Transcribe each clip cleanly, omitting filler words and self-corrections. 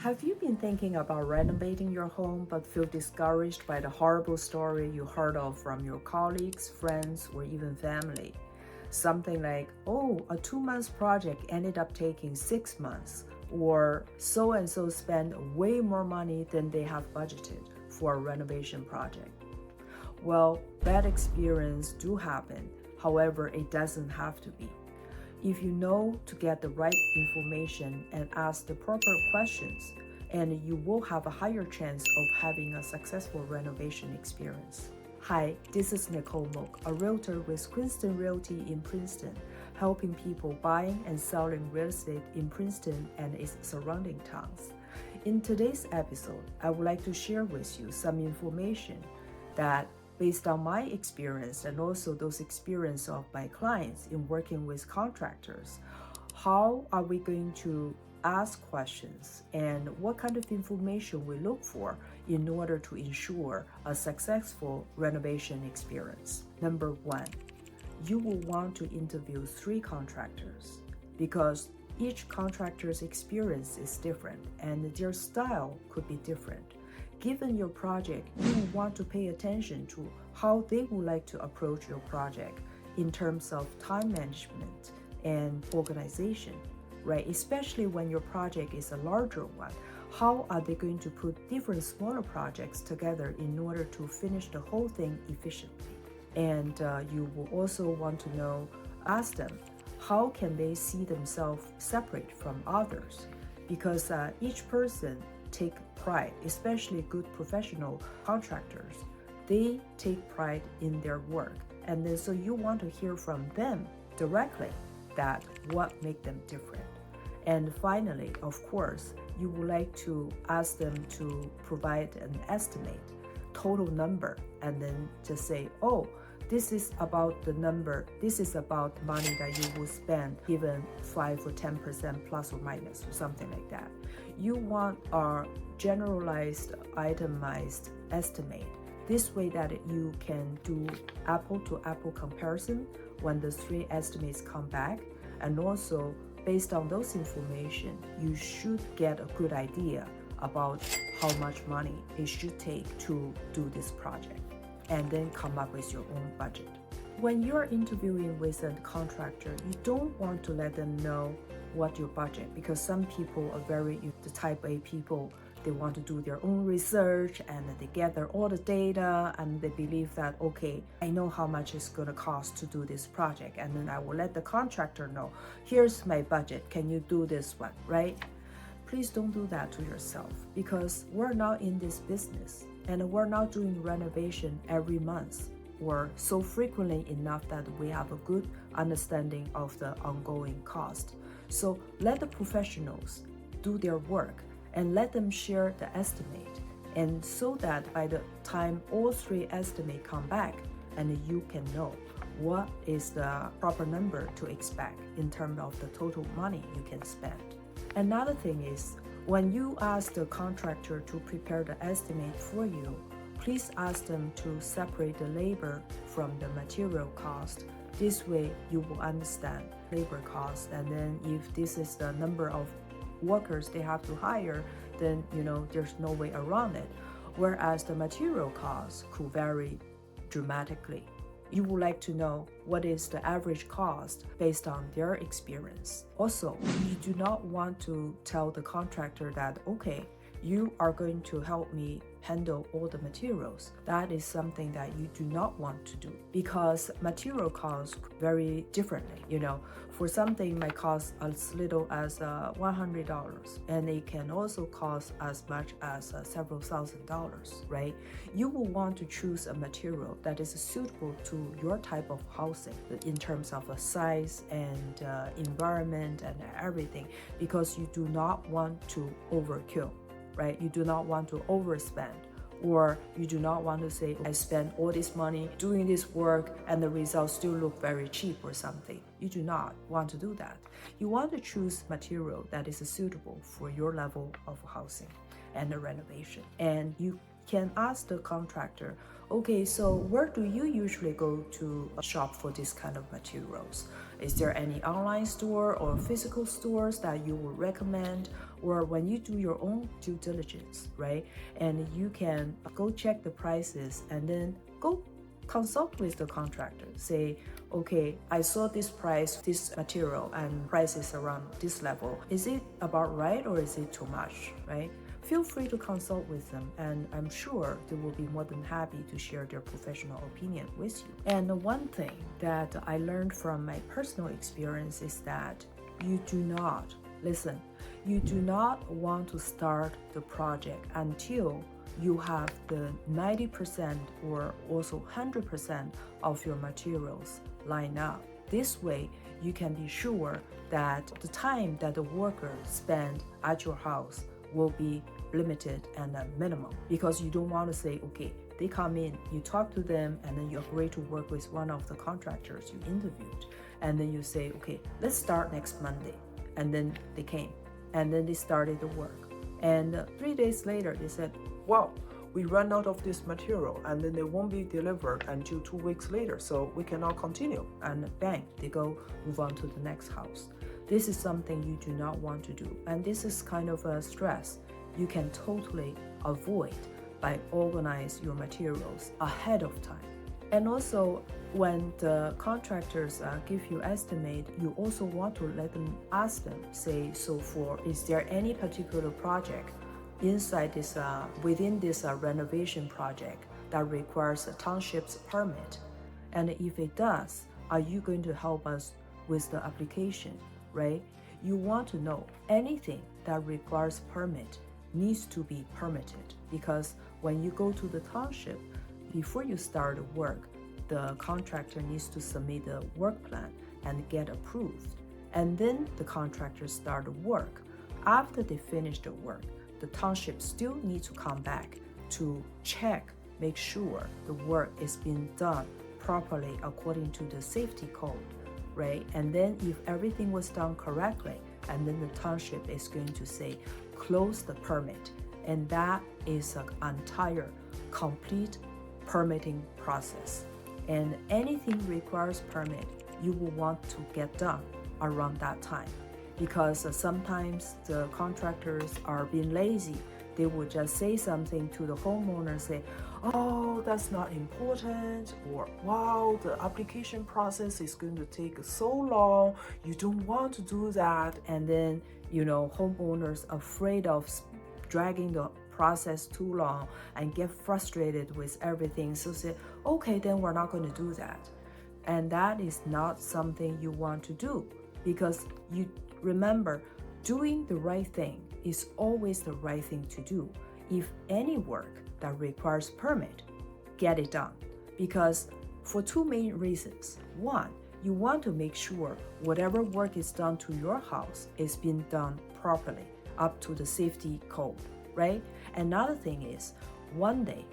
Have you been thinking about renovating your home but feel discouraged by the horrible story you heard of from your colleagues, friends, or even family? Something like, oh, a 2 month project ended up taking 6 months, or so and so spent way more money than they have budgeted for a renovation project. Well, bad experiences do happen. However, it doesn't have to be. If you know to get the right information and ask the proper questions, and you will have a higher chance of having a successful renovation experience. Hi, this is Nicole Muk, a realtor with Queenston Realty in Queenston, helping people buying and selling real estate in Queenston and its surrounding towns. In today's episode, I would like to share with you some information that based on my experience and also those experience of my clients in working with contractors, how are we going to ask questions and what kind of information we look for in order to ensure a successful renovation experience. Number one, you will want to interview 3 contractors because each contractor's experience is different and their style could be different. Given your project, you want to pay attention to how they would like to approach your project in terms of time management and organization, right? Especially when your project is a larger one. How are they going to put different smaller projects together in order to finish the whole thing efficiently? And you will also want to ask them, how can they see themselves separate from others? Because each person take pride, especially good professional contractors. They take pride in their work. And then so you want to hear from them directly that what make them different. And finally, of course, you would like to ask them to provide an estimate, total number, and then just say, oh, this is about the number, this is about money that you will spend given 5 or 10% plus or minus or something like that. You want a generalized, itemized estimate. This way that you can do apple to apple comparison when the 3 estimates come back, and also based on those information, you should get a good idea about how much money it should take to do this project, and then come up with your own budget. When you're interviewing with a contractor, you don't want to let them know what your budget, because some people are the type A people, they want to do their own research and they gather all the data and they believe that, okay, I know how much it's going to cost to do this project, and then I will let the contractor know, here's my budget, can you do this one, right? Please don't do that to yourself, because we're not in this business and we're not doing renovation every month or so frequently enough that we have a good understanding of the ongoing cost. So let the professionals do their work and let them share the estimate, and so that by the time all 3 estimates come back, and you can know what is the proper number to expect in terms of the total money you can spend. Another thing is, when you ask the contractor to prepare the estimate for you, please ask them to separate the labor from the material cost. This way you will understand labor cost, and then if this is the number of workers they have to hire, then there's no way around it. Whereas the material costs could vary dramatically. You would like to know what is the average cost based on their experience. Also, you do not want to tell the contractor that, okay, you are going to help me handle all the materials. That is something that you do not want to do, because material costs vary differently. For something might cost as little as $100, and it can also cost as much as several $1,000s, right? You will want to choose a material that is suitable to your type of housing in terms of size and environment and everything, because you do not want to overkill. Right? You do not want to overspend, or you do not want to say, I spent all this money doing this work and the results still look very cheap or something. You do not want to do that. You want to choose material that is suitable for your level of housing and the renovation. And you can ask the contractor, okay, so where do you usually go to shop for this kind of materials? Is there any online store or physical stores that you would recommend? or when you do your own due diligence, right? And you can go check the prices and then go consult with the contractor. Say, okay, I saw this price, this material, and price is around this level. Is it about right or is it too much, right? Feel free to consult with them, and I'm sure they will be more than happy to share their professional opinion with you. And the one thing that I learned from my personal experience is that you do not want to start the project until you have the 90% or also 100% of your materials lined up. This way, you can be sure that the time that the workers spend at your house will be limited and minimum, because you don't want to say, okay, they come in, you talk to them, and then you agree to work with one of the contractors you interviewed, and then you say, okay, let's start next Monday. And then they came, and then they started the work. And 3 days later, they said, wow, we ran out of this material, and then they won't be delivered until 2 weeks later, so we cannot continue. And bang, they go move on to the next house. This is something you do not want to do, and this is kind of a stress you can totally avoid by organize your materials ahead of time. And also, when the contractors give you estimate, you also want to let them ask them, say, so is there any particular project inside this within this renovation project that requires a township's permit? And if it does, are you going to help us with the application, right? You want to know anything that requires permit needs to be permitted, because when you go to the township, before you start the work, the contractor needs to submit the work plan and get approved. And then the contractor start the work. After they finish the work, the township still needs to come back to check, make sure the work is being done properly according to the safety code, right? And then if everything was done correctly, and then the township is going to say, close the permit. And that is an entire, complete permitting process. And anything requires permit, you will want to get done around that time. Because sometimes the contractors are being lazy. They will just say something to the homeowner, say, oh, that's not important, or wow, the application process is going to take so long, you don't want to do that. And then, homeowners afraid of dragging the process too long and get frustrated with everything. So say, okay, then we're not going to do that. And that is not something you want to do, because you remember, doing the right thing is always the right thing to do. If any work that requires permit, get it done. Because for two main reasons. One, you want to make sure whatever work is done to your house is being done properly, up to the safety code, right? Another thing is, one day,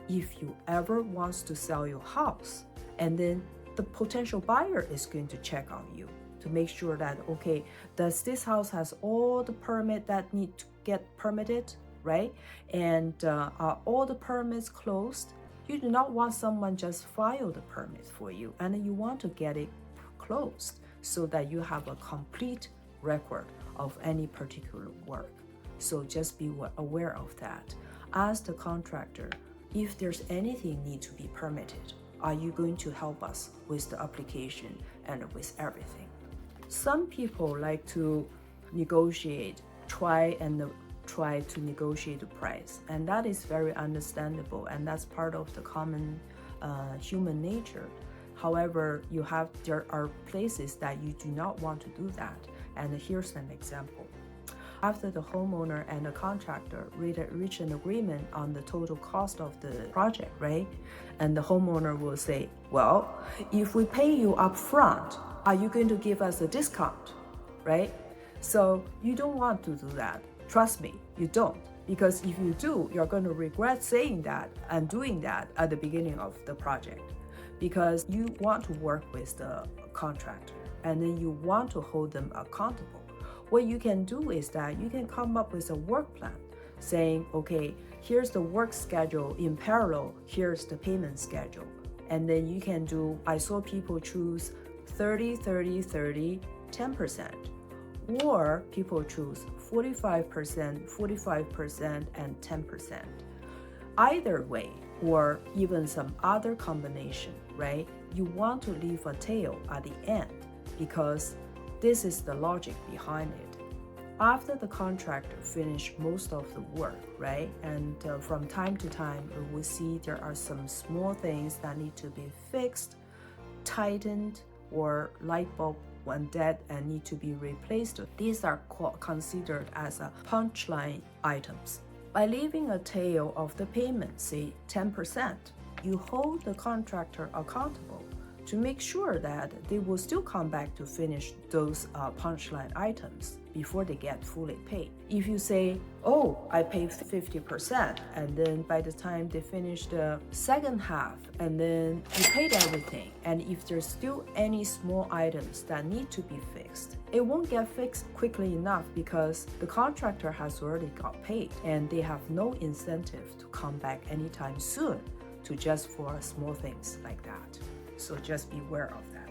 if you ever wants to sell your house, and then the potential buyer is going to check on you to make sure that, okay, does this house has all the permit that need to get permitted, right? And are all the permits closed? You do not want someone just file the permit for you, and you want to get it closed so that you have a complete record of any particular work. So just be aware of that. Ask the contractor, if there's anything need to be permitted, are you going to help us with the application and with everything? Some people like to negotiate, try to negotiate the price, and that is very understandable, and that's part of the common human nature. However, there are places that you do not want to do that, and here's an example. After the homeowner and the contractor reach an agreement on the total cost of the project, right? And the homeowner will say, well, if we pay you up front, are you going to give us a discount, right? So you don't want to do that. Trust me, you don't. Because if you do, you're going to regret saying that and doing that at the beginning of the project. Because you want to work with the contractor, and then you want to hold them accountable. What you can do is that you can come up with a work plan saying, okay, here's the work schedule in parallel, here's the payment schedule. And then you can do, I saw people choose 30, 30, 30, 10%. or people choose 45%, 45%, and 10%. Either way, or even some other combination, right? You want to leave a tail at the end because this is the logic behind it. After the contractor finished most of the work, right? And from time to time, we see there are some small things that need to be fixed, tightened, or light bulb went dead and need to be replaced. These are considered as punchline items. By leaving a tail of the payment, say 10%, you hold the contractor accountable to make sure that they will still come back to finish those punchline items before they get fully paid. If you say, oh, I paid 50%, and then by the time they finish the second half, and then you paid everything, and if there's still any small items that need to be fixed, it won't get fixed quickly enough because the contractor has already got paid, and they have no incentive to come back anytime soon to just for small things like that. So just beware of that.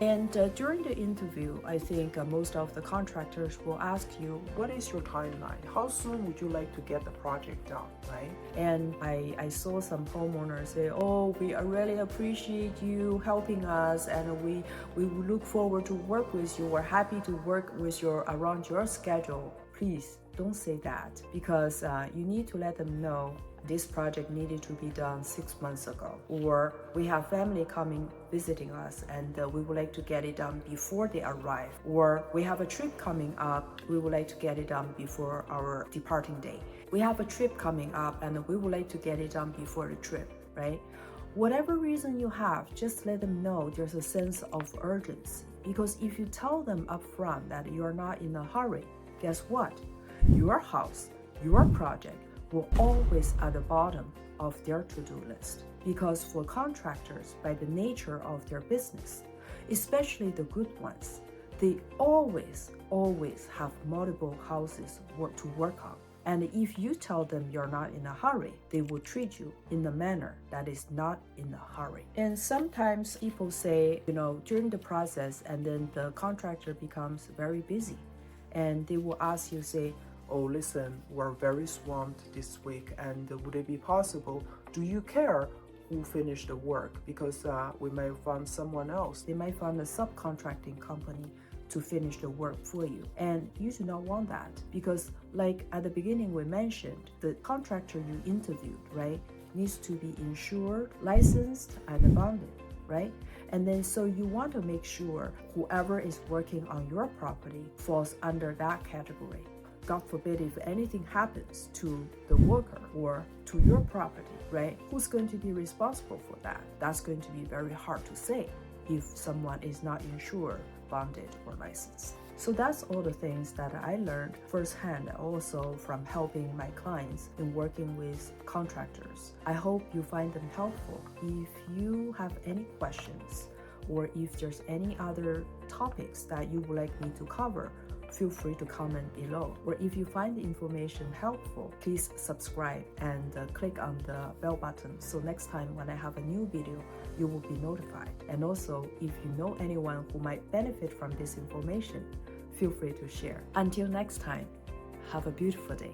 And during the interview, I think most of the contractors will ask you, what is your timeline? How soon would you like to get the project done, right? And I saw some homeowners say, oh, we really appreciate you helping us, and we look forward to work with you. We're happy to work with around your schedule. Please don't say that, because you need to let them know this project needed to be done 6 months ago, or we have family coming visiting us and we would like to get it done before they arrive, or we have a trip coming up, we would like to get it done before our departing day. We have a trip coming up and we would like to get it done before the trip, right? Whatever reason you have, just let them know there's a sense of urgency, because if you tell them upfront that you're not in a hurry, guess what? Your house, your project will always at the bottom of their to-do list. Because for contractors, by the nature of their business, especially the good ones, they always have multiple houses to work on. And if you tell them you're not in a hurry, they will treat you in a manner that is not in a hurry. And sometimes people say, during the process, and then the contractor becomes very busy, and they will ask you, say, oh, listen, we're very swamped this week, and would it be possible? Do you care who finished the work? Because we might find someone else. They might find a subcontracting company to finish the work for you. And you do not want that, because like at the beginning we mentioned, the contractor you interviewed, right, needs to be insured, licensed, and bonded, right? And then so you want to make sure whoever is working on your property falls under that category. God forbid if anything happens to the worker or to your property, right? Who's going to be responsible for that? That's going to be very hard to say if someone is not insured, bonded, or licensed. So that's all the things that I learned firsthand, also from helping my clients in working with contractors. I hope you find them helpful. If you have any questions, or if there's any other topics that you would like me to cover, feel free to comment below. Or if you find the information helpful, please subscribe and click on the bell button, so next time when I have a new video, you will be notified. And also, if you know anyone who might benefit from this information, feel free to share. Until next time, have a beautiful day.